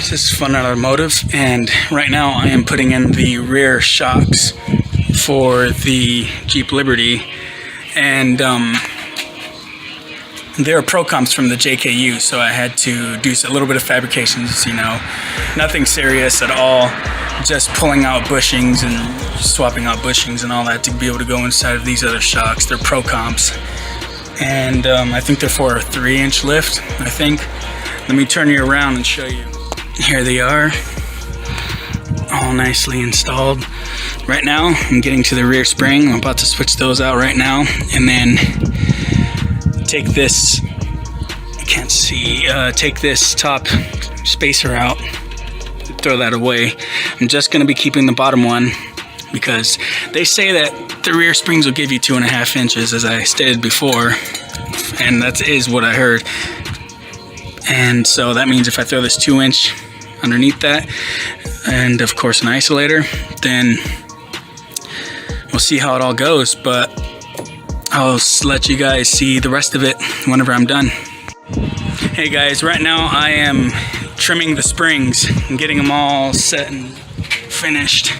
guys, this is Fun Automotive, and right now I am putting in the rear shocks for the Jeep Liberty, and they're pro comps from the JKU, so I had to do a little bit of fabrications, you know, nothing serious at all, just pulling out bushings and swapping out bushings and all that to be able to go inside of these other shocks. They're pro comps, and I think they're for a 3-inch lift, I think. Let me turn you around and show you. Here they are, all nicely installed. Right now, I'm getting to the rear spring. I'm about to switch those out right now, and then take this, you can't see, take this top spacer out, throw that away. I'm just gonna be keeping the bottom one because they say that the rear springs will give you 2.5 inches, as I stated before, and that is what I heard. And so that means if I throw this 2-inch underneath that, and of course an isolator, then we'll see how it all goes, but I'll let you guys see the rest of it whenever I'm done. Hey guys, right now I am trimming the springs and getting them all set and finished.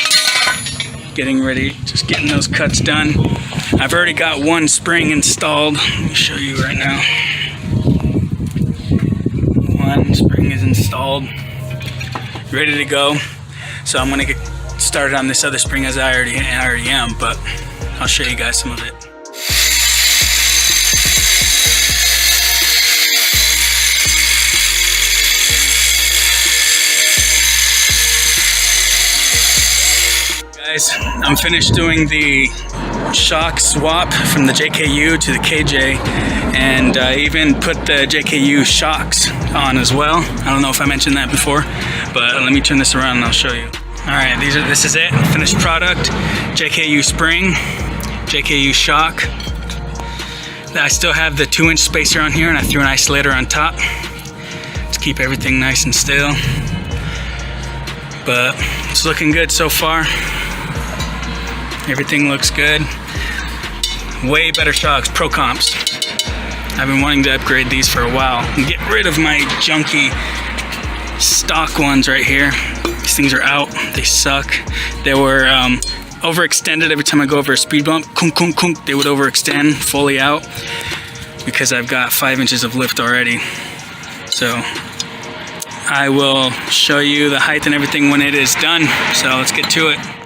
Getting ready, just getting those cuts done. I've already got one spring installed. Let me show you right now. One spring is installed, ready to go. So I'm gonna get started on this other spring, as I already am, but I'll show you guys some of it. Guys, I'm finished doing the shock swap from the JKU to the KJ, and I even put the JKU shocks on as well. I don't know if I mentioned that before, but let me turn this around and I'll show you. Alright, this is it, finished product. JKU spring, JKU shock. I still have the 2-inch spacer on here, and I threw an isolator on top to keep everything nice and still. But it's looking good so far. Everything looks good. Way better shocks, pro comps. I've been wanting to upgrade these for a while and get rid of my junky stock ones right here. These things are out, they suck. They were overextended every time I go over a speed bump. Kunk, kunk, kunk, they would overextend fully out because I've got 5 inches of lift already. So I will show you the height and everything when it is done. So let's get to it.